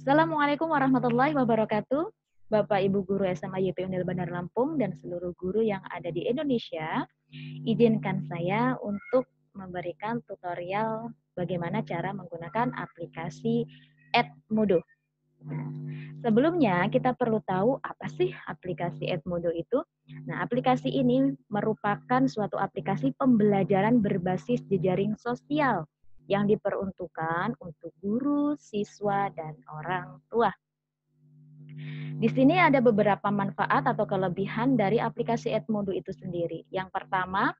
Assalamualaikum warahmatullahi wabarakatuh. Bapak Ibu Guru SMA YP Unil Bandar Lampung dan seluruh guru yang ada di Indonesia, izinkan saya untuk memberikan tutorial bagaimana cara menggunakan aplikasi Edmodo. Nah, sebelumnya kita perlu tahu apa sih aplikasi Edmodo itu. Nah, aplikasi ini merupakan suatu aplikasi pembelajaran berbasis jejaring sosial yang diperuntukkan untuk guru, siswa, dan orang tua. Di sini ada beberapa manfaat atau kelebihan dari aplikasi Edmodo itu sendiri. Yang pertama,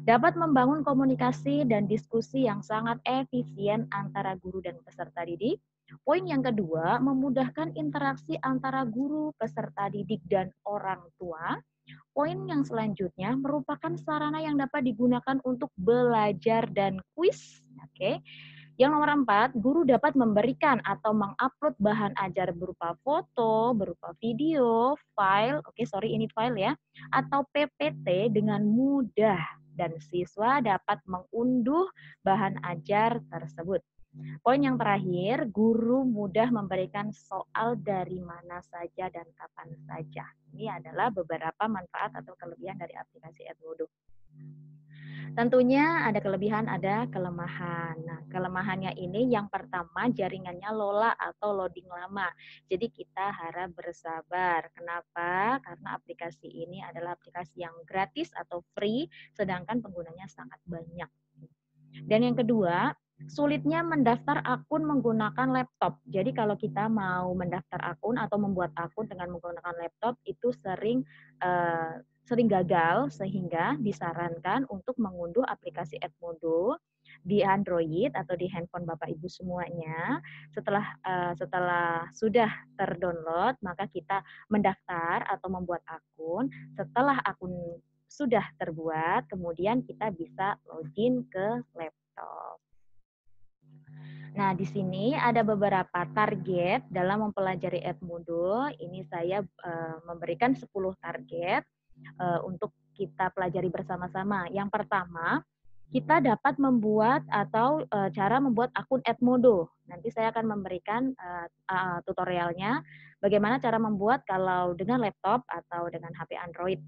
dapat membangun komunikasi dan diskusi yang sangat efisien antara guru dan peserta didik. Poin yang kedua, memudahkan interaksi antara guru, peserta didik, dan orang tua. Poin yang selanjutnya merupakan sarana yang dapat digunakan untuk belajar dan kuis. Oke. Yang nomor 4, guru dapat memberikan atau mengupload bahan ajar berupa foto, berupa video, file, ini file ya, atau PPT dengan mudah dan siswa dapat mengunduh bahan ajar tersebut. Poin yang terakhir, guru mudah memberikan soal dari mana saja dan kapan saja. Ini adalah beberapa manfaat atau kelebihan dari aplikasi Edmodo. Tentunya ada kelebihan, ada kelemahan. Nah, kelemahannya ini yang pertama jaringannya lola atau loading lama. Jadi kita harap bersabar. Kenapa? Karena aplikasi ini adalah aplikasi yang gratis atau free, sedangkan penggunanya sangat banyak. Dan yang kedua, sulitnya mendaftar akun menggunakan laptop. Jadi kalau kita mau mendaftar akun atau membuat akun dengan menggunakan laptop itu sering gagal, sehingga disarankan untuk mengunduh aplikasi Edmodo di Android atau di handphone Bapak Ibu semuanya. Setelah sudah terdownload, maka kita mendaftar atau membuat akun. Setelah akun sudah terbuat, kemudian kita bisa login ke laptop. Nah, di sini ada beberapa target dalam mempelajari Edmodo. Ini saya memberikan 10 target untuk kita pelajari bersama-sama. Yang pertama, kita dapat membuat atau cara membuat akun Edmodo. Nanti saya akan memberikan tutorialnya bagaimana cara membuat kalau dengan laptop atau dengan HP Android.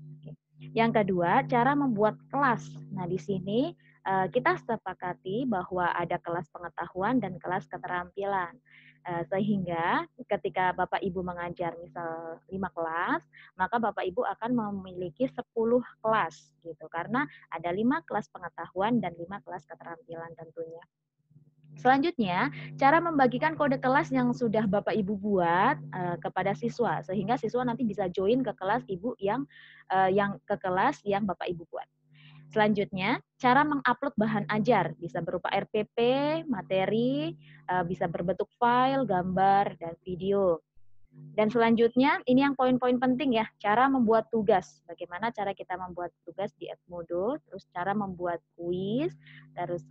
Yang kedua, cara membuat kelas. Nah, di sini kita sepakati bahwa ada kelas pengetahuan dan kelas keterampilan. Sehingga ketika Bapak Ibu mengajar misal 5 kelas, maka Bapak Ibu akan memiliki 10 kelas gitu. Karena ada 5 kelas pengetahuan dan 5 kelas keterampilan tentunya. Selanjutnya, cara membagikan kode kelas yang sudah Bapak Ibu buat kepada siswa sehingga siswa nanti bisa join ke kelas Ibu yang ke kelas yang Bapak Ibu buat. Selanjutnya, cara mengupload bahan ajar bisa berupa RPP, materi, bisa berbentuk file, gambar, dan video. Dan selanjutnya, ini yang poin-poin penting ya, cara membuat tugas. Bagaimana cara kita membuat tugas di Edmodo, terus cara membuat kuis, terus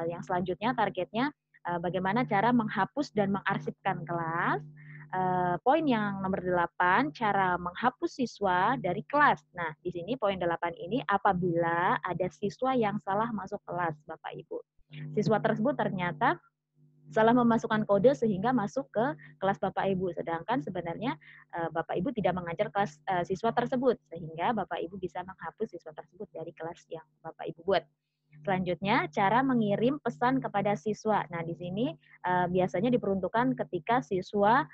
yang selanjutnya targetnya bagaimana cara menghapus dan mengarsipkan kelas. Poin yang nomor 8, cara menghapus siswa dari kelas. Nah, di sini poin 8 ini apabila ada siswa yang salah masuk kelas, Bapak Ibu. Siswa tersebut ternyata salah memasukkan kode sehingga masuk ke kelas Bapak Ibu. Sedangkan sebenarnya Bapak Ibu tidak mengajar kelas siswa tersebut sehingga Bapak Ibu bisa menghapus siswa tersebut dari kelas yang Bapak Ibu buat. Selanjutnya, cara mengirim pesan kepada siswa. Nah, di sini biasanya diperuntukkan ketika siswa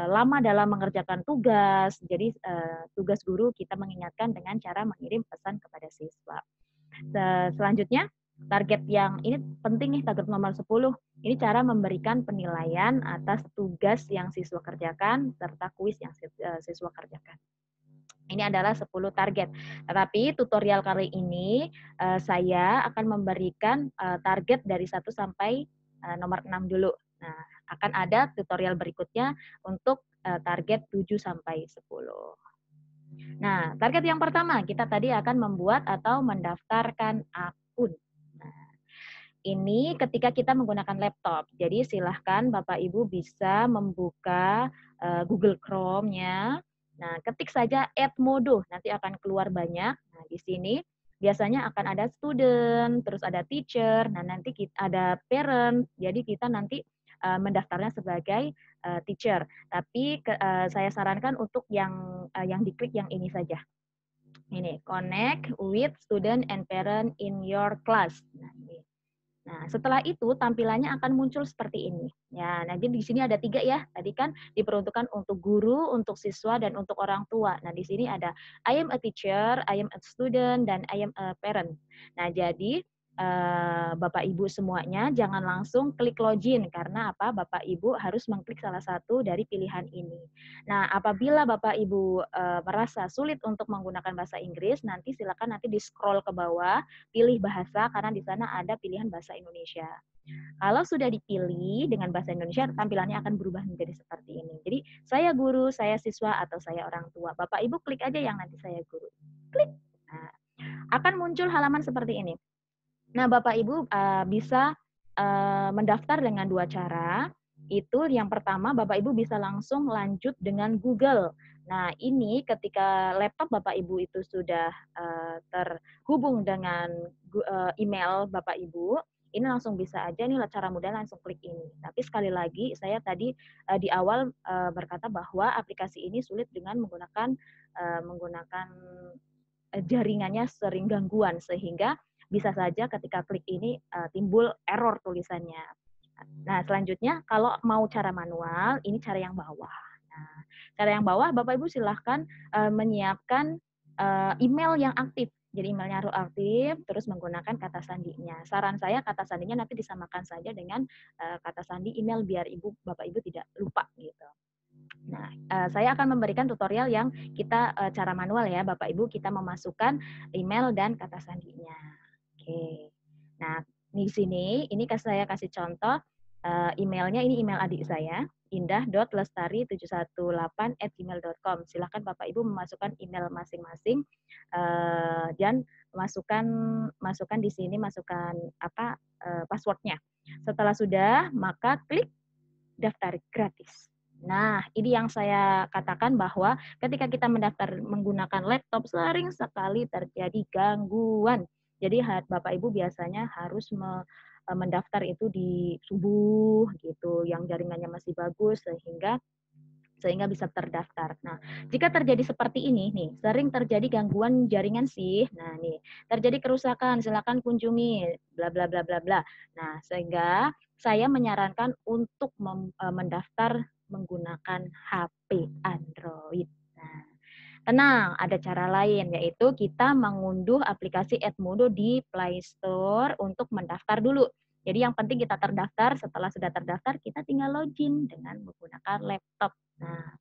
lama dalam mengerjakan tugas. Jadi tugas guru kita mengingatkan dengan cara mengirim pesan kepada siswa. Selanjutnya, target yang ini penting nih, target nomor 10. Ini cara memberikan penilaian atas tugas yang siswa kerjakan serta kuis yang siswa kerjakan. Ini adalah 10 target. Tetapi tutorial kali ini saya akan memberikan target dari 1 sampai nomor 6 dulu. Nah, akan ada tutorial berikutnya untuk target 7 sampai 10. Nah, target yang pertama kita tadi akan membuat atau mendaftarkan akun. Nah, ini ketika kita menggunakan laptop. Jadi silahkan Bapak Ibu bisa membuka Google Chrome-nya. Nah, ketik saja Edmodo, nanti akan keluar banyak. Nah, di sini biasanya akan ada student, terus ada teacher, nah nanti kita ada parent. Jadi kita nanti mendaftarnya sebagai teacher. Tapi saya sarankan untuk yang diklik yang ini saja. Ini, connect with student and parent in your class. Nah, ini. Nah, setelah itu tampilannya akan muncul seperti ini. Ya, nah jadi di sini ada 3 ya. Tadi kan diperuntukkan untuk guru, untuk siswa, dan untuk orang tua. Nah, di sini ada I am a teacher, I am a student, dan I am a parent. Nah, jadi Bapak Ibu semuanya jangan langsung klik login karena apa? Bapak Ibu harus mengklik salah satu dari pilihan ini. Nah, apabila Bapak Ibu merasa sulit untuk menggunakan bahasa Inggris, nanti silakan nanti di-scroll ke bawah, pilih bahasa karena di sana ada pilihan bahasa Indonesia. Kalau sudah dipilih dengan bahasa Indonesia, tampilannya akan berubah menjadi seperti ini. Jadi, saya guru, saya siswa, atau saya orang tua. Bapak Ibu klik aja yang nanti saya guru. Klik. Nah, akan muncul halaman seperti ini. Nah, Bapak Ibu bisa mendaftar dengan 2 cara. Itu yang pertama, Bapak Ibu bisa langsung lanjut dengan Google. Nah, ini ketika laptop Bapak Ibu itu sudah terhubung dengan email Bapak Ibu, ini langsung bisa aja nih cara mudah langsung klik ini. Tapi sekali lagi, saya tadi di awal berkata bahwa aplikasi ini sulit dengan menggunakan jaringannya sering gangguan, sehingga bisa saja ketika klik ini timbul error tulisannya. Nah, selanjutnya kalau mau cara manual, ini cara yang bawah. Nah, cara yang bawah Bapak Ibu silahkan menyiapkan email yang aktif. Jadi emailnya harus aktif, terus menggunakan kata sandinya. Saran saya kata sandinya nanti disamakan saja dengan kata sandi email biar Bapak Ibu tidak lupa gitu. Nah, saya akan memberikan tutorial yang kita cara manual ya, Bapak Ibu, kita memasukkan email dan kata sandinya. Oke. Nah, di sini ini saya kasih contoh emailnya, ini email adik saya, indah.lestari718@gmail.com. Silakan Bapak Ibu memasukkan email masing-masing dan masukkan di sini passwordnya. Setelah sudah, maka klik daftar gratis. Nah, ini yang saya katakan bahwa ketika kita mendaftar menggunakan laptop sering sekali terjadi gangguan. Jadi Bapak Ibu biasanya harus mendaftar itu di subuh gitu, yang jaringannya masih bagus sehingga bisa terdaftar. Nah, jika terjadi seperti ini nih, sering terjadi gangguan jaringan sih. Nah, nih, terjadi kerusakan, silakan kunjungi bla bla bla bla bla. Nah, sehingga saya menyarankan untuk mendaftar menggunakan HP Android. Nah, tenang, ada cara lain, yaitu kita mengunduh aplikasi Edmodo di Play Store untuk mendaftar dulu. Jadi yang penting kita terdaftar, setelah sudah terdaftar kita tinggal login dengan menggunakan laptop. Nah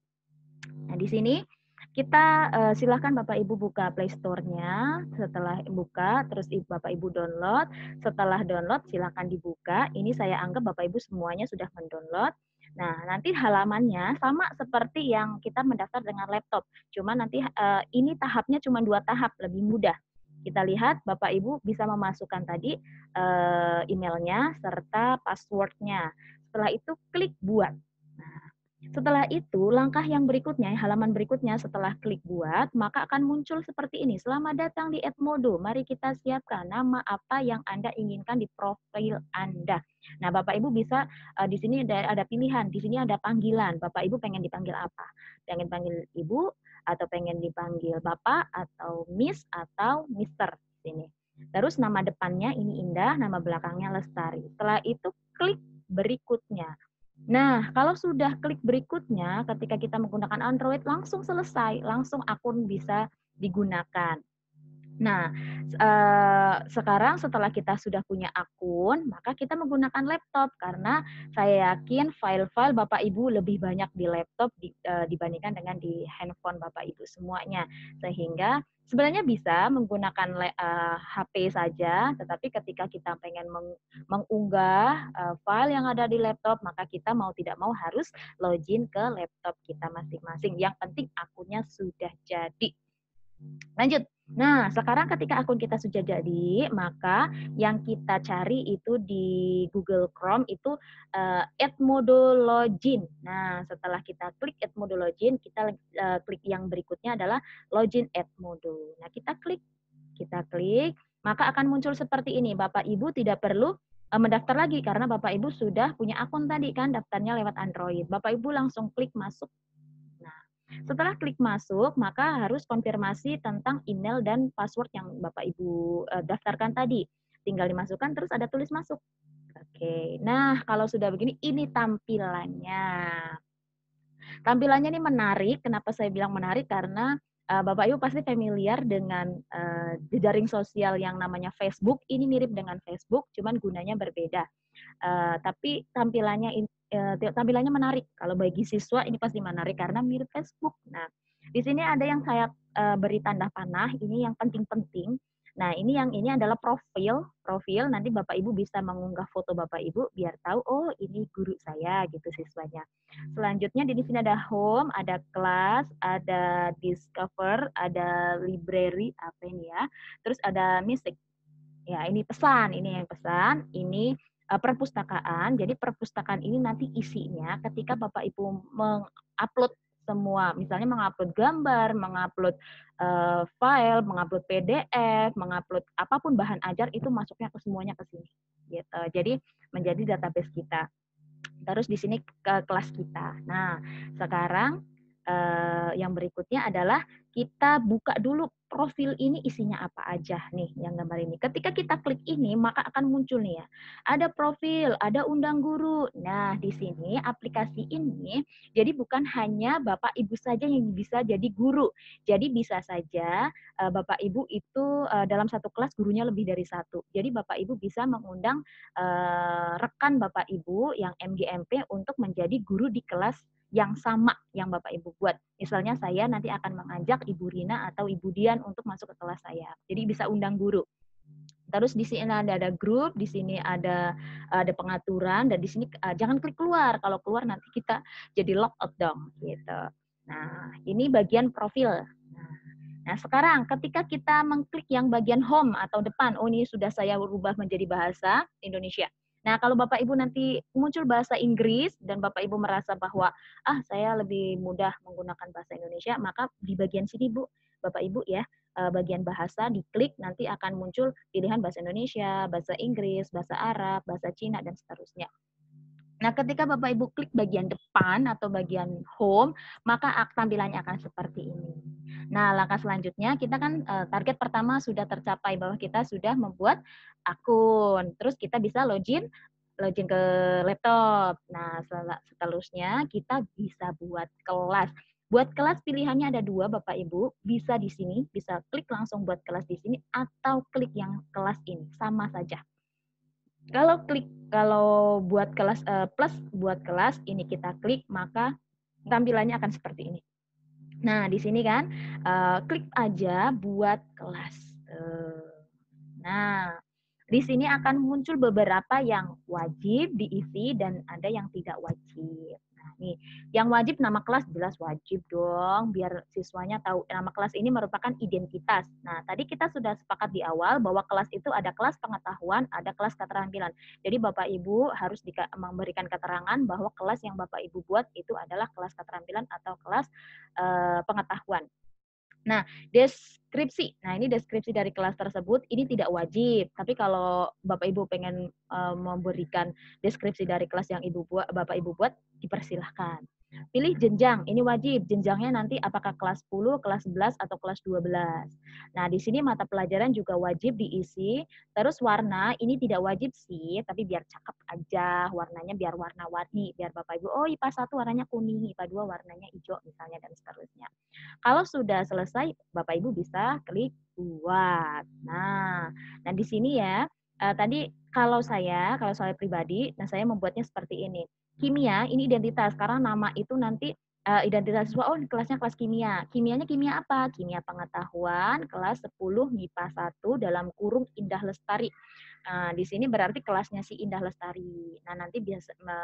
di sini kita silakan Bapak Ibu buka Play Store-nya. Setelah buka, terus Bapak Ibu download. Setelah download, silakan dibuka. Ini saya anggap Bapak Ibu semuanya sudah mendownload. Nah, nanti halamannya sama seperti yang kita mendaftar dengan laptop. Cuma nanti ini tahapnya cuma 2 tahap, lebih mudah. Kita lihat Bapak Ibu bisa memasukkan tadi emailnya serta password-nya. Setelah itu klik buat. Nah, setelah itu, langkah yang berikutnya, halaman berikutnya setelah klik buat, maka akan muncul seperti ini. Selamat datang di Edmodo. Mari kita siapkan nama apa yang Anda inginkan di profil Anda. Nah, Bapak Ibu bisa di sini ada pilihan, di sini ada panggilan. Bapak Ibu pengen dipanggil apa? Pengen panggil Ibu atau pengen dipanggil Bapak atau Miss atau Mister sini. Terus nama depannya ini Indah, nama belakangnya Lestari. Setelah itu klik berikutnya. Nah, kalau sudah klik berikutnya, ketika kita menggunakan Android, langsung selesai, langsung akun bisa digunakan. Nah, sekarang setelah kita sudah punya akun, maka kita menggunakan laptop karena saya yakin file-file Bapak Ibu lebih banyak di laptop dibandingkan dengan di handphone Bapak Ibu semuanya. Sehingga sebenarnya bisa menggunakan HP saja, tetapi ketika kita pengen mengunggah file yang ada di laptop, maka kita mau tidak mau harus login ke laptop kita masing-masing. Yang penting akunnya sudah jadi. Lanjut. Nah, sekarang ketika akun kita sudah jadi, maka yang kita cari itu di Google Chrome itu Edmodo Login. Nah, setelah kita klik Edmodo Login, kita klik yang berikutnya adalah Login Edmodo. Nah, kita klik, maka akan muncul seperti ini. Bapak Ibu tidak perlu mendaftar lagi karena Bapak Ibu sudah punya akun tadi kan, daftarnya lewat Android. Bapak Ibu langsung klik masuk. Nah, setelah klik masuk, maka harus konfirmasi tentang email dan password yang Bapak Ibu daftarkan tadi. Tinggal dimasukkan terus ada tulis masuk. Oke. Nah, kalau sudah begini ini tampilannya. Tampilannya ini menarik. Kenapa saya bilang menarik? Karena Bapak Ibu pasti familiar dengan jejaring sosial yang namanya Facebook. Ini mirip dengan Facebook, cuman gunanya berbeda. Tapi tampilannya menarik. Kalau bagi siswa ini pasti menarik karena mirip Facebook. Nah, di sini ada yang saya beri tanda panah. Ini yang penting-penting. Nah, ini adalah profil. Nanti Bapak Ibu bisa mengunggah foto Bapak Ibu biar tahu, oh ini guru saya gitu siswanya. Selanjutnya di sini ada home, ada kelas, ada discover, ada library apa ini ya. Terus ada music. Ya, ini pesan, ini yang pesan, ini perpustakaan. Jadi perpustakaan ini nanti isinya ketika Bapak Ibu mengupload semua, misalnya mengupload gambar, mengupload file, mengupload PDF, mengupload apapun bahan ajar itu masuknya ke semuanya ke sini. Gitu. Jadi menjadi database kita. Terus di sini ke kelas kita. Nah, sekarang yang berikutnya adalah kita buka dulu profil ini isinya apa aja nih yang gambar ini. Ketika kita klik ini maka akan muncul nih ya. Ada profil, ada undang guru. Nah, di sini aplikasi ini jadi bukan hanya Bapak Ibu saja yang bisa jadi guru. Jadi bisa saja Bapak Ibu itu dalam satu kelas gurunya lebih dari satu. Jadi Bapak Ibu bisa mengundang rekan Bapak Ibu yang MGMP untuk menjadi guru di kelas yang sama yang Bapak Ibu buat. Misalnya saya nanti akan mengajak Ibu Rina atau Ibu Dian untuk masuk ke kelas saya. Jadi bisa undang guru. Terus di sini ada grup, di sini ada pengaturan dan di sini jangan klik keluar. Kalau keluar nanti kita jadi logout dong gitu. Nah, ini bagian profil. Nah, sekarang ketika kita mengklik yang bagian home atau depan, oh ini sudah saya rubah menjadi bahasa Indonesia. Nah, kalau Bapak Ibu nanti muncul bahasa Inggris dan Bapak Ibu merasa bahwa saya lebih mudah menggunakan bahasa Indonesia, maka di bagian sini Bu, Bapak Ibu ya, bagian bahasa diklik nanti akan muncul pilihan bahasa Indonesia, bahasa Inggris, bahasa Arab, bahasa Cina dan seterusnya. Nah, ketika Bapak Ibu klik bagian depan atau bagian home, maka tampilannya akan seperti ini. Nah, langkah selanjutnya kita kan target pertama sudah tercapai bahwa kita sudah membuat akun. Terus kita bisa login ke laptop. Nah, seterusnya kita bisa buat kelas. Buat kelas pilihannya ada dua Bapak Ibu, bisa di sini, bisa klik langsung buat kelas di sini atau klik yang kelas ini, sama saja. Kalau buat kelas plus buat kelas ini kita klik maka tampilannya akan seperti ini. Nah, di sini kan klik aja buat kelas. Nah, di sini akan muncul beberapa yang wajib diisi dan ada yang tidak wajib. Nah, nih, yang wajib nama kelas jelas wajib dong, biar siswanya tahu nama kelas ini merupakan identitas. Nah, tadi kita sudah sepakat di awal bahwa kelas itu ada kelas pengetahuan, ada kelas keterampilan. Jadi Bapak Ibu harus memberikan keterangan bahwa kelas yang Bapak Ibu buat itu adalah kelas keterampilan atau kelas pengetahuan. Nah, deskripsi. Nah, ini deskripsi dari kelas tersebut ini tidak wajib. Tapi kalau Bapak Ibu pengen memberikan deskripsi dari kelas yang Bapak Ibu buat, dipersilahkan. Pilih jenjang, ini wajib. Jenjangnya nanti apakah kelas 10, kelas 11, atau kelas 12. Nah, di sini mata pelajaran juga wajib diisi. Terus warna, ini tidak wajib sih, tapi biar cakep aja. Warnanya biar warna-warni. Biar Bapak Ibu, oh IPA 1 warnanya kuning, IPA 2 warnanya hijau misalnya, dan seterusnya. Kalau sudah selesai, Bapak Ibu bisa klik buat. Nah di sini ya, tadi kalau saya pribadi, nah saya membuatnya seperti ini. Kimia, ini identitas, karena nama itu nanti identitas siswa, oh kelasnya kelas kimia. Kimianya kimia apa? Kimia pengetahuan, kelas 10 MIPA 1 dalam kurung Indah Lestari. Nah, di sini berarti kelasnya si Indah Lestari. Nah, nanti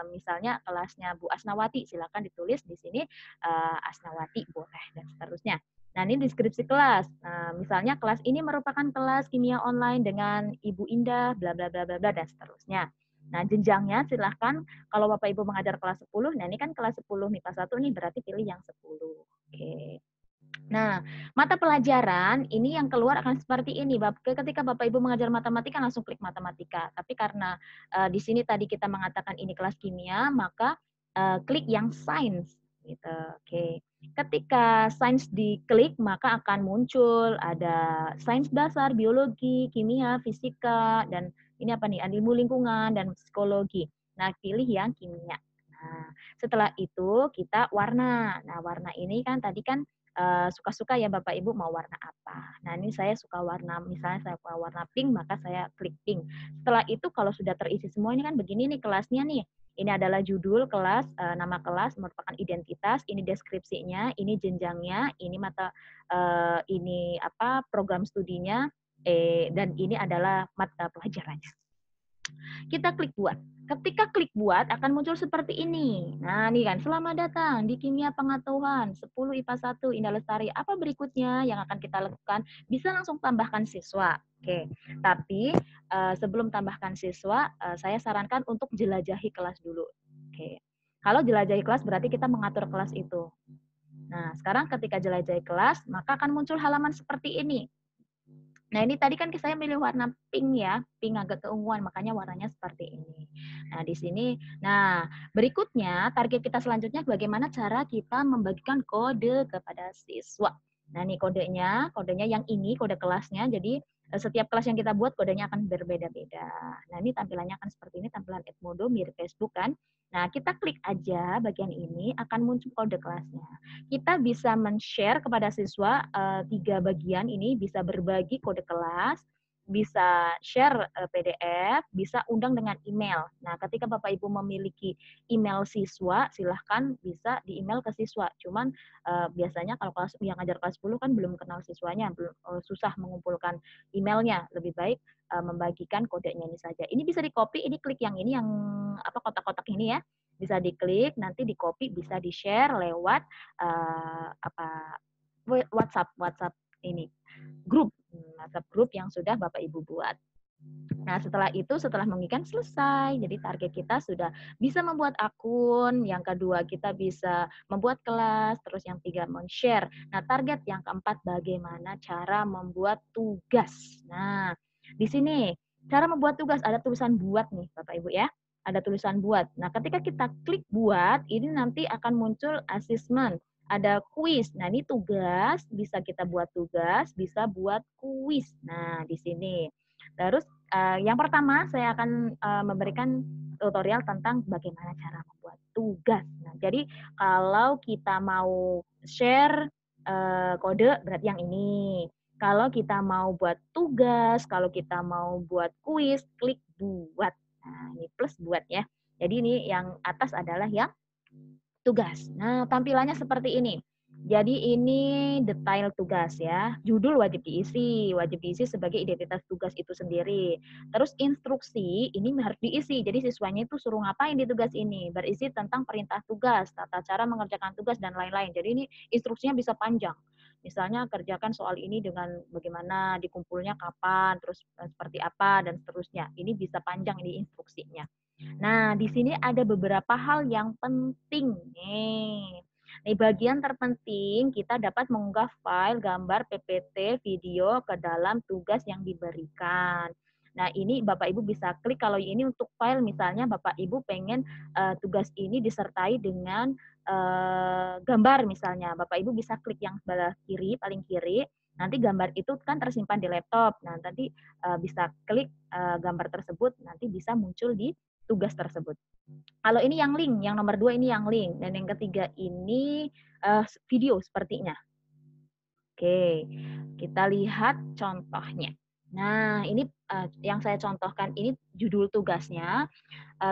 misalnya kelasnya Bu Asnawati, silakan ditulis di sini Asnawati boleh dan seterusnya. Nah, ini deskripsi kelas. Nah, misalnya kelas ini merupakan kelas kimia online dengan Ibu Indah, bla bla bla bla bla dan seterusnya. Nah, jenjangnya silahkan kalau Bapak Ibu mengajar kelas 10, nah ini kan kelas 10 MIPA 1 nih berarti pilih yang 10. Oke. Nah, mata pelajaran ini yang keluar akan seperti ini, ketika Bapak Ibu mengajar matematika langsung klik matematika. Tapi karena di sini tadi kita mengatakan ini kelas kimia, maka klik yang sains gitu. Oke. Ketika sains diklik, maka akan muncul ada sains dasar, biologi, kimia, fisika, dan ini apa nih? Ilmu lingkungan dan psikologi. Nah, pilih yang kimia. Nah, setelah itu kita warna. Nah, warna ini kan tadi kan suka-suka ya Bapak Ibu mau warna apa. Nah ini saya suka warna, misalnya saya suka warna pink, maka saya klik pink. Setelah itu kalau sudah terisi semua ini kan begini nih kelasnya nih. Ini adalah judul kelas, nama kelas merupakan identitas, ini deskripsinya, ini jenjangnya, ini mata, ini apa program studinya, dan ini adalah mata pelajarannya. Kita klik buat. Ketika klik buat akan muncul seperti ini. Nah, ini kan selamat datang di Kimia Pengetahuan 10 IPA 1 Indah Lestari. Apa berikutnya yang akan kita lakukan? Bisa langsung tambahkan siswa. Oke. Tapi sebelum tambahkan siswa, saya sarankan untuk jelajahi kelas dulu. Oke. Kalau jelajahi kelas berarti kita mengatur kelas itu. Nah, sekarang ketika jelajahi kelas, maka akan muncul halaman seperti ini. Nah, ini tadi kan saya milih warna pink ya, pink agak keunguan, makanya warnanya seperti ini. Nah, di sini, nah berikutnya target kita selanjutnya bagaimana cara kita membagikan kode kepada siswa. Nah, ini kodenya yang ini, kode kelasnya, jadi setiap kelas yang kita buat kodenya akan berbeda-beda. Nah, ini tampilannya akan seperti ini, tampilan Edmodo mirip Facebook kan. Nah, kita klik aja bagian ini, akan muncul kode kelasnya. Kita bisa men-share kepada siswa 3 bagian ini, bisa berbagi kode kelas, bisa share PDF, bisa undang dengan email. Nah, ketika Bapak Ibu memiliki email siswa, silahkan bisa di-email ke siswa. Cuman biasanya kalau kelas yang ngajar kelas 10 kan belum kenal siswanya, belum susah mengumpulkan emailnya. Lebih baik membagikan kodenya ini saja. Ini bisa di-copy, ini klik yang ini yang apa kotak-kotak ini ya. Bisa diklik, nanti di-copy, bisa di-share lewat apa WhatsApp ini WhatsApp grup yang sudah Bapak Ibu buat. Nah, setelah itu, setelah mengikat selesai. Jadi target kita sudah bisa membuat akun, yang kedua kita bisa membuat kelas, terus yang tiga men-share. Nah, target yang keempat bagaimana cara membuat tugas. Nah, di sini cara membuat tugas ada tulisan buat nih Bapak Ibu ya. Ada tulisan buat. Nah, ketika kita klik buat, ini nanti akan muncul assessment. Ada kuis. Nah, ini tugas, bisa kita buat tugas, bisa buat kuis. Nah, di sini. Terus yang pertama saya akan memberikan tutorial tentang bagaimana cara membuat tugas. Nah, jadi kalau kita mau share kode berarti yang ini. Kalau kita mau buat tugas, kalau kita mau buat kuis, klik buat. Nah, ini plus buat ya. Jadi ini yang atas adalah yang tugas. Nah, tampilannya seperti ini. Jadi ini detail tugas ya. Judul wajib diisi sebagai identitas tugas itu sendiri. Terus instruksi ini harus diisi. Jadi siswanya itu suruh ngapain di tugas ini. Berisi tentang perintah tugas, tata cara mengerjakan tugas dan lain-lain. Jadi ini instruksinya bisa panjang. Misalnya kerjakan soal ini dengan bagaimana, dikumpulnya kapan, terus seperti apa dan seterusnya. Ini bisa panjang ini instruksinya. Nah, di sini ada beberapa hal yang penting nih. Nih, bagian terpenting kita dapat mengunggah file, gambar, PPT, video ke dalam tugas yang diberikan. Nah, ini Bapak Ibu bisa klik kalau ini untuk file misalnya Bapak Ibu pengen tugas ini disertai dengan gambar misalnya. Bapak Ibu bisa klik yang sebelah kiri, paling kiri. Nanti gambar itu kan tersimpan di laptop. Nah, nanti bisa klik gambar tersebut, nanti bisa muncul di tugas tersebut. Kalau ini yang link, yang nomor 2 ini yang link, dan yang ketiga ini video sepertinya. Oke, kita lihat contohnya. Nah, ini yang saya contohkan ini judul tugasnya.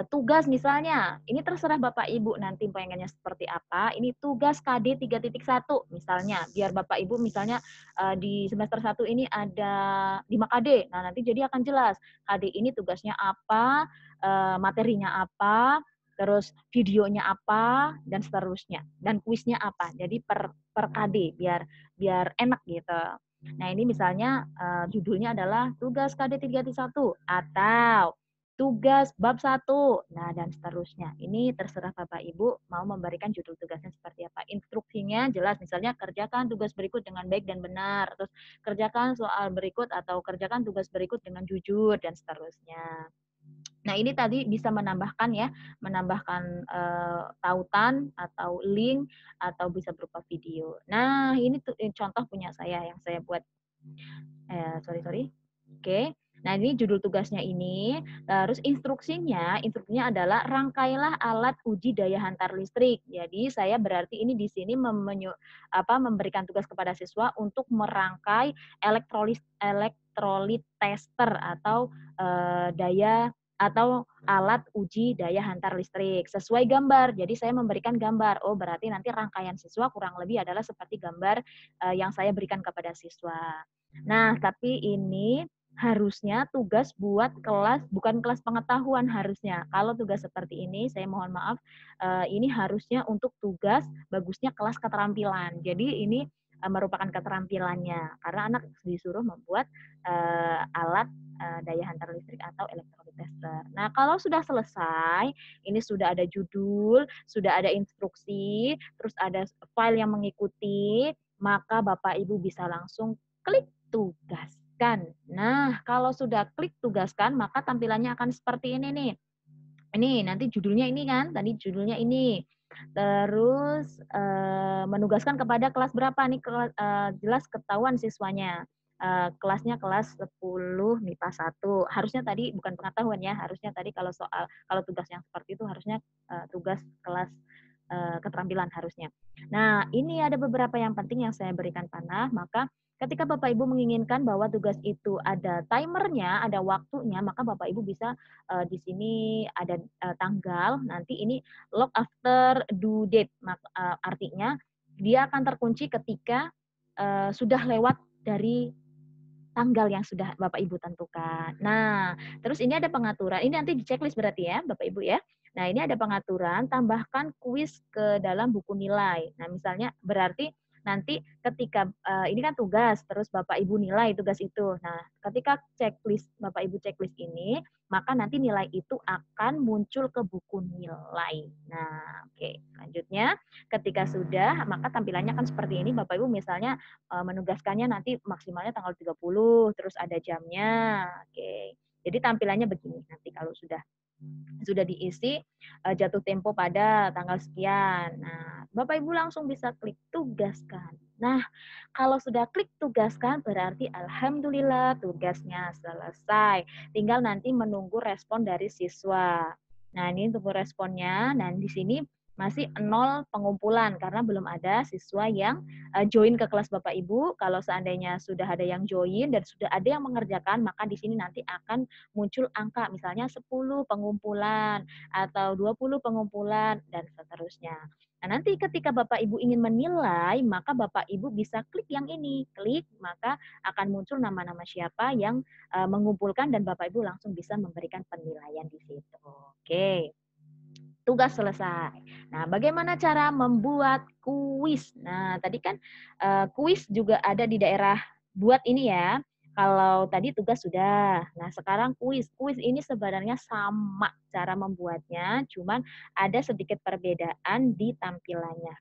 Tugas misalnya, ini terserah Bapak Ibu nanti pengennya seperti apa. Ini tugas KD 3.1 misalnya, biar Bapak Ibu misalnya di semester 1 ini ada 5 KD. Nah, nanti jadi akan jelas KD ini tugasnya apa, materinya apa, terus videonya apa dan seterusnya dan kuisnya apa. Jadi per KD biar biar enak gitu. Nah, ini misalnya judulnya adalah tugas KD 3.1 atau tugas bab 1, nah dan seterusnya. Ini terserah Bapak Ibu mau memberikan judul tugasnya seperti apa. Instruksinya jelas, misalnya kerjakan tugas berikut dengan baik dan benar, terus kerjakan soal berikut atau kerjakan tugas berikut dengan jujur dan seterusnya. Nah, ini tadi bisa menambahkan ya, menambahkan tautan atau link atau bisa berupa video. Nah, ini tuh contoh punya saya yang saya buat. Sorry. Oke. Nah, ini judul tugasnya ini. Terus instruksinya adalah rangkailah alat uji daya hantar listrik. Jadi saya berarti ini di sini memberikan tugas kepada siswa untuk merangkai elektrolit tester atau daya atau alat uji daya hantar listrik sesuai gambar. Jadi saya memberikan gambar. Oh, berarti nanti rangkaian siswa kurang lebih adalah seperti gambar yang saya berikan kepada siswa. Nah, tapi ini harusnya tugas buat kelas, bukan kelas pengetahuan harusnya. Kalau tugas seperti ini, saya mohon maaf, ini harusnya untuk tugas, bagusnya kelas keterampilan. Jadi ini merupakan keterampilannya, karena anak disuruh membuat alat daya hantar listrik atau elektrolit tester. Nah, kalau sudah selesai, ini sudah ada judul, sudah ada instruksi, terus ada file yang mengikuti, maka Bapak Ibu bisa langsung klik tugaskan. Nah, kalau sudah klik tugaskan, maka tampilannya akan seperti ini nih. Ini nanti judulnya ini kan, tadi judulnya ini. Terus menugaskan kepada kelas berapa nih, jelas ketahuan siswanya. Kelasnya kelas 10 MIPA 1. Harusnya tadi bukan pengetahuan ya, harusnya tadi kalau tugas yang seperti itu harusnya tugas kelas keterampilan harusnya. Nah, ini ada beberapa yang penting yang saya berikan panah, maka ketika Bapak Ibu menginginkan bahwa tugas itu ada timernya, ada waktunya, maka Bapak Ibu bisa di sini ada tanggal, nanti ini log after due date, artinya dia akan terkunci ketika sudah lewat dari tanggal yang sudah Bapak Ibu tentukan. Nah, terus ini ada pengaturan, ini nanti di checklist berarti ya Bapak Ibu ya. Nah, ini ada pengaturan, tambahkan kuis ke dalam buku nilai. Nah, misalnya berarti nanti ketika ini kan tugas, terus Bapak Ibu nilai tugas itu. Nah, ketika checklist Bapak Ibu checklist ini, maka nanti nilai itu akan muncul ke buku nilai. Nah, oke. Selanjutnya, ketika sudah, maka tampilannya akan seperti ini. Bapak Ibu misalnya menugaskannya nanti maksimalnya tanggal 30, terus ada jamnya. Oke. Jadi tampilannya begini nanti kalau sudah diisi jatuh tempo pada tanggal sekian. Nah, Bapak Ibu langsung bisa klik tugaskan. Nah, kalau sudah klik tugaskan berarti alhamdulillah tugasnya selesai. Tinggal nanti menunggu respon dari siswa. Nah, ini tunggu responnya. Nah, di sini masih 0 pengumpulan karena belum ada siswa yang join ke kelas Bapak Ibu. Kalau seandainya sudah ada yang join dan sudah ada yang mengerjakan, maka di sini nanti akan muncul angka misalnya 10 pengumpulan atau 20 pengumpulan dan seterusnya. Nah, nanti ketika Bapak Ibu ingin menilai, maka Bapak Ibu bisa klik yang ini. Klik, maka akan muncul nama-nama siapa yang mengumpulkan dan Bapak Ibu langsung bisa memberikan penilaian di situ. Oke. Tugas selesai. Nah, bagaimana cara membuat kuis? Nah, tadi kan kuis juga ada di daerah buat ini ya. Kalau tadi tugas sudah. Nah, sekarang kuis. Kuis ini sebenarnya sama cara membuatnya, cuman ada sedikit perbedaan di tampilannya.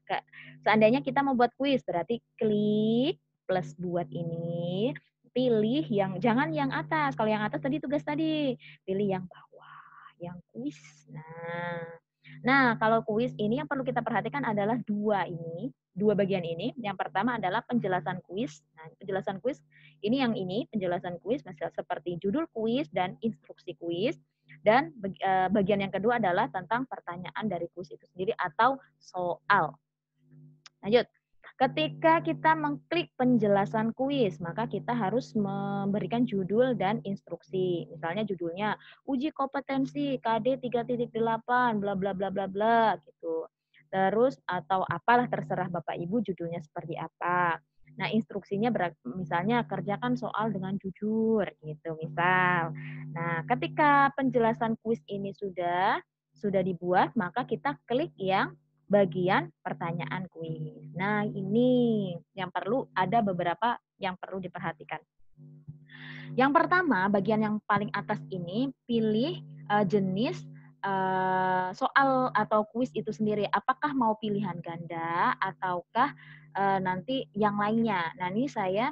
Seandainya kita membuat kuis, berarti klik plus buat ini, pilih yang jangan yang atas. Kalau yang atas tadi tugas tadi, pilih yang bawah, yang kuis. Nah, kalau kuis ini yang perlu kita perhatikan adalah dua bagian ini. Yang pertama adalah penjelasan kuis. Nah, penjelasan kuis ini penjelasan kuis seperti judul kuis dan instruksi kuis. Dan bagian yang kedua adalah tentang pertanyaan dari kuis itu sendiri atau soal. Lanjut. Ketika kita mengklik penjelasan kuis, maka kita harus memberikan judul dan instruksi. Misalnya judulnya uji kompetensi KD 3.8 bla bla bla bla bla gitu. Terus atau apalah terserah Bapak Ibu judulnya seperti apa. Nah, instruksinya misalnya kerjakan soal dengan jujur gitu misal. Nah, ketika penjelasan kuis ini sudah dibuat, maka kita klik yang bagian pertanyaan kuis. Nah, ini yang ada beberapa yang perlu diperhatikan. Yang pertama, bagian yang paling atas ini, pilih, jenis, soal atau kuis itu sendiri. Apakah mau pilihan ganda ataukah, nanti yang lainnya. Nah, ini saya,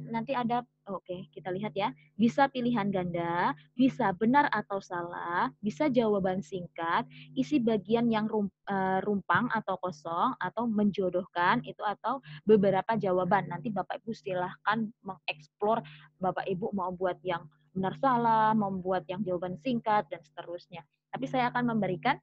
nanti ada oke, kita lihat ya. Bisa pilihan ganda, bisa benar atau salah, bisa jawaban singkat, isi bagian yang rumpang atau kosong, atau menjodohkan itu atau beberapa jawaban. Nanti Bapak Ibu silahkan mengeksplor Bapak Ibu mau buat yang benar salah, mau buat yang jawaban singkat, dan seterusnya. Tapi saya akan memberikan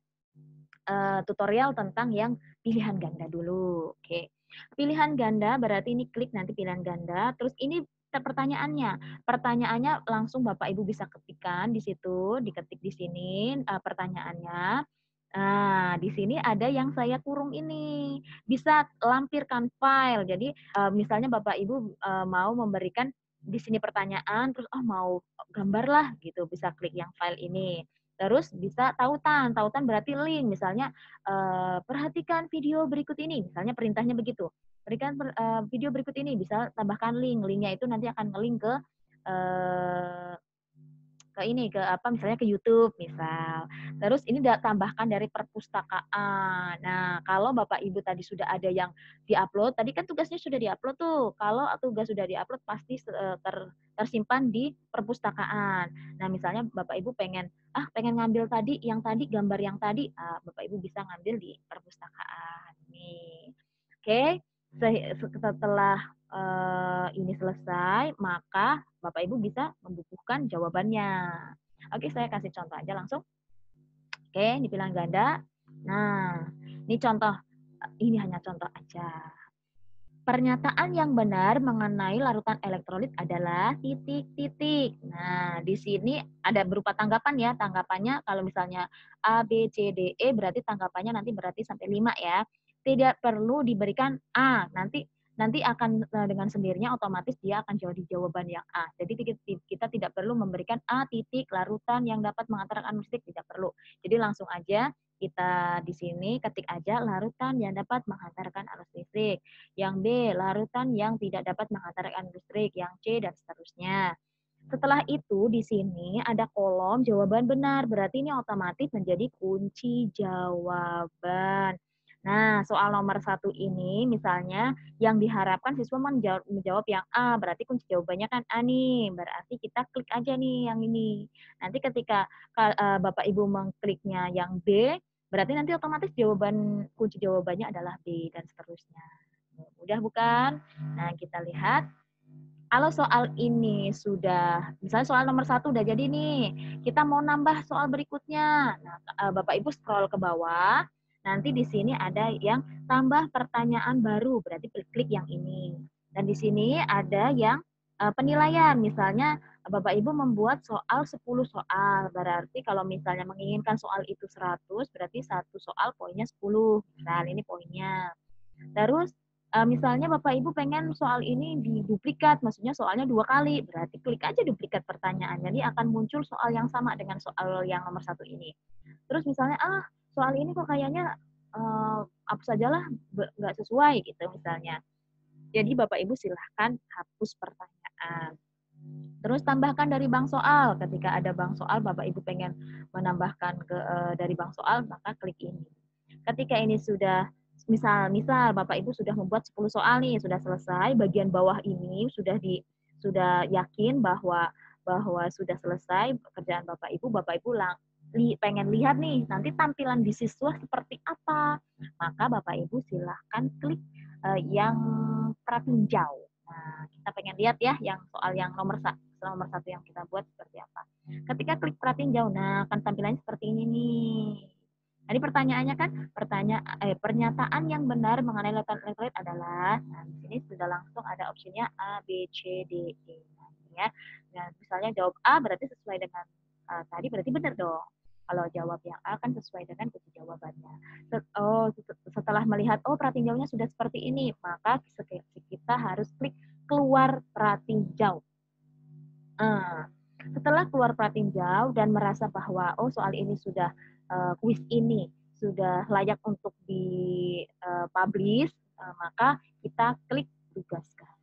tutorial tentang yang pilihan ganda dulu. Oke. Pilihan ganda berarti ini klik nanti pilihan ganda, terus ini pertanyaannya. Pertanyaannya langsung Bapak Ibu bisa ketikkan di situ, diketik di sini pertanyaannya. Nah, di sini ada yang saya kurung ini. Bisa lampirkan file. Jadi, misalnya Bapak Ibu, mau memberikan di sini pertanyaan, terus, oh mau gambar lah gitu, bisa klik yang file ini. Terus bisa tautan, tautan berarti link, misalnya, perhatikan video berikut ini, misalnya perintahnya begitu. Berikan video berikut ini, bisa tambahkan link, linknya itu nanti akan nge-link eee, ke ini, ke apa, misalnya ke YouTube misal. Terus ini tambahkan dari perpustakaan. Nah, kalau Bapak Ibu tadi sudah ada yang di-upload, tadi kan tugasnya sudah di-upload tuh. Kalau tugas sudah di-upload pasti tersimpan di perpustakaan. Nah, misalnya Bapak Ibu pengen ngambil tadi, gambar yang tadi, Bapak Ibu bisa ngambil di perpustakaan. Nih. Oke, setelah ini selesai, maka Bapak Ibu bisa membukukan jawabannya. Oke, saya kasih contoh aja langsung. Oke, ini pilihan ganda. Nah, ini contoh. Ini hanya contoh aja. Pernyataan yang benar mengenai larutan elektrolit adalah titik-titik. Nah, di sini ada berupa tanggapan ya. Tanggapannya kalau misalnya A, B, C, D, E berarti tanggapannya nanti berarti sampai 5 ya. Tidak perlu diberikan A. Nanti akan dengan sendirinya otomatis dia akan jawab di jawaban yang A. Jadi kita tidak perlu memberikan A titik larutan yang dapat mengantarkan listrik, tidak perlu. Jadi langsung aja kita di sini ketik aja larutan yang dapat menghantarkan arus listrik. Yang B, larutan yang tidak dapat menghantarkan listrik, yang C, dan seterusnya. Setelah itu di sini ada kolom jawaban benar, berarti ini otomatis menjadi kunci jawaban. Nah, soal nomor 1 ini misalnya yang diharapkan siswa menjawab yang A, berarti kunci jawabannya kan A nih, berarti kita klik aja nih yang ini. Nanti ketika Bapak Ibu mengkliknya yang B, berarti nanti otomatis kunci jawabannya adalah B, dan seterusnya. Mudah bukan? Nah, kita lihat. Kalau soal ini sudah, misalnya soal nomor 1 udah jadi nih, kita mau nambah soal berikutnya. Nah, Bapak Ibu scroll ke bawah, nanti di sini ada yang tambah pertanyaan baru, berarti klik yang ini. Dan di sini ada yang penilaian, misalnya Bapak Ibu membuat soal 10 soal, berarti kalau misalnya menginginkan soal itu 100, berarti satu soal poinnya 10. Misal ini poinnya. Terus misalnya Bapak Ibu pengen soal ini diduplikat, maksudnya soalnya 2 kali, berarti klik aja duplikat pertanyaan. Jadi akan muncul soal yang sama dengan soal yang nomor 1 ini. Terus misalnya, soal ini kok kayaknya hapus ajalah, nggak sesuai gitu misalnya. Jadi Bapak Ibu silahkan hapus pertanyaan. Terus tambahkan dari bank soal. Ketika ada bank soal, Bapak Ibu pengen menambahkan dari bank soal, maka klik ini. Ketika ini sudah misal Bapak Ibu sudah membuat 10 soal nih, sudah selesai, bagian bawah ini sudah yakin bahwa sudah selesai pekerjaan Bapak Ibu pengen lihat nih nanti tampilan di siswa seperti apa. Maka Bapak Ibu silahkan klik yang pratinjau. Nah, kita pengen lihat ya yang soal yang nomor 1 yang kita buat seperti apa. Ketika klik pratinjau, nah akan tampilannya seperti ini nih. Tadi pertanyaannya kan pernyataan yang benar mengenai larutan elektrolit adalah, nah di sini sudah langsung ada opsinya A, B, C, D, E. Nah, ya. Nah, misalnya jawab A berarti sesuai dengan tadi berarti benar dong. Kalau jawab yang A kan sesuai dengan kunci jawabannya. Setelah melihat pratinjaunya sudah seperti ini, maka kita harus klik keluar pratinjau. Setelah keluar pratinjau dan merasa bahwa soal ini sudah kuis ini sudah layak untuk di publish, maka kita klik tugaskan.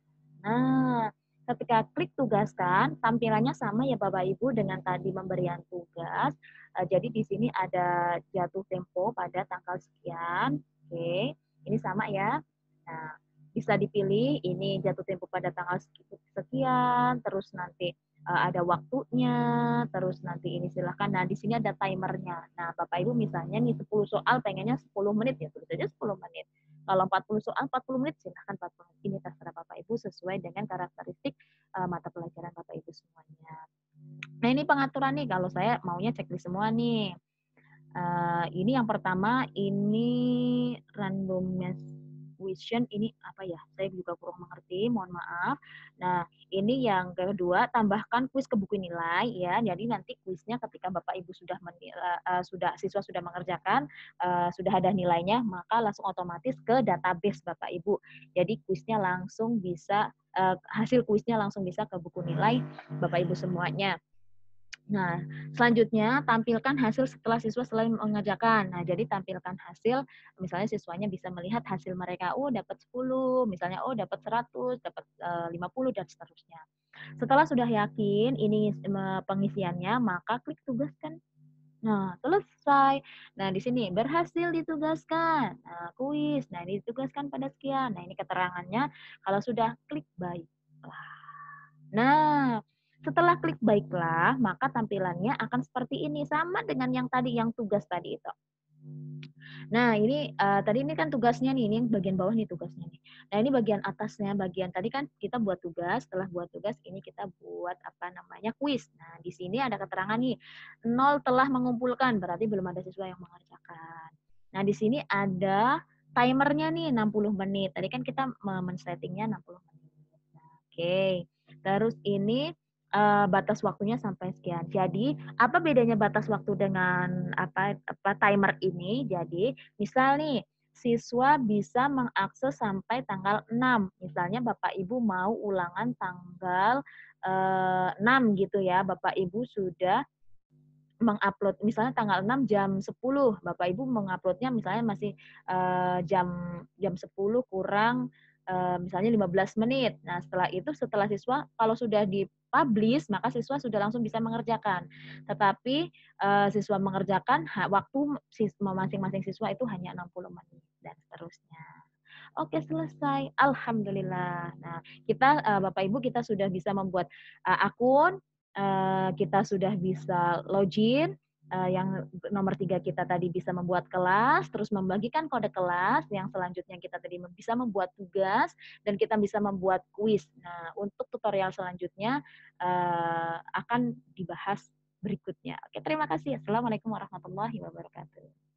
Nah, Ketika klik tugaskan, tampilannya sama ya Bapak Ibu dengan tadi pemberian tugas. Jadi di sini ada jatuh tempo pada tanggal sekian. Oke, ini sama ya. Nah, bisa dipilih ini jatuh tempo pada tanggal sekian, terus nanti ada waktunya, terus nanti ini silahkan. Nah, di sini ada timernya. Nah, Bapak Ibu misalnya nih 10 soal pengennya 10 menit ya, tulis aja 10 menit. Kalau 40 soal 40 menit silahkan 40 menit. Ini terserah Bapak Ibu sesuai dengan karakteristik mata pelajaran Bapak Ibu semuanya. Nah, ini pengaturan nih kalau saya maunya checklist semua nih. Ini yang pertama, ini randomization ini apa ya? Saya juga kurang mengerti, mohon maaf. Nah, ini yang kedua, tambahkan kuis ke buku nilai ya. Jadi nanti kuisnya ketika Bapak Ibu sudah siswa sudah mengerjakan, sudah ada nilainya, maka langsung otomatis ke database Bapak Ibu. Jadi kuisnya langsung bisa hasil kuisnya langsung bisa ke buku nilai Bapak Ibu semuanya. Nah, selanjutnya tampilkan hasil setelah siswa selesai mengerjakan. Nah, jadi tampilkan hasil, misalnya siswanya bisa melihat hasil mereka, oh dapat 10, misalnya oh dapat 100, dapat 50 dan seterusnya. Setelah sudah yakin ini pengisiannya, maka klik tugaskan. Nah, selesai. Nah, di sini berhasil ditugaskan. Nah, kuis. Nah, ini ditugaskan pada sekian. Nah, ini keterangannya kalau sudah klik baiklah. Nah, setelah klik baiklah, maka tampilannya akan seperti ini, sama dengan yang tadi, yang tugas tadi itu. Nah, ini tadi ini kan tugasnya nih, ini yang bagian bawah nih tugasnya nih. Nah, ini bagian atasnya, bagian tadi kan kita buat tugas, setelah buat tugas ini kita buat apa namanya kuis. Nah, di sini ada keterangan nih, 0 telah mengumpulkan, berarti belum ada siswa yang mengerjakan. Nah, di sini ada timernya nih 60 menit. Tadi kan kita men-settingnya 60 menit. Nah, oke. Terus ini batas waktunya sampai sekian. Jadi, apa bedanya batas waktu dengan timer ini? Jadi, misal nih siswa bisa mengakses sampai tanggal 6. Misalnya Bapak Ibu mau ulangan tanggal 6 gitu ya. Bapak Ibu sudah mengupload misalnya tanggal 6 jam 10, Bapak Ibu menguploadnya misalnya masih jam 10 kurang misalnya 15 menit. Nah, setelah itu setelah siswa kalau sudah dipublish maka siswa sudah langsung bisa mengerjakan. Tetapi siswa mengerjakan waktu masing-masing siswa itu hanya 60 menit dan seterusnya. Oke, selesai. Alhamdulillah. Nah, kita Bapak Ibu kita sudah bisa membuat akun, kita sudah bisa login, yang nomor 3 kita tadi bisa membuat kelas, terus membagikan kode kelas, yang selanjutnya kita tadi bisa membuat tugas, dan kita bisa membuat kuis. Nah, untuk tutorial selanjutnya akan dibahas berikutnya. Oke, terima kasih. Assalamualaikum warahmatullahi wabarakatuh.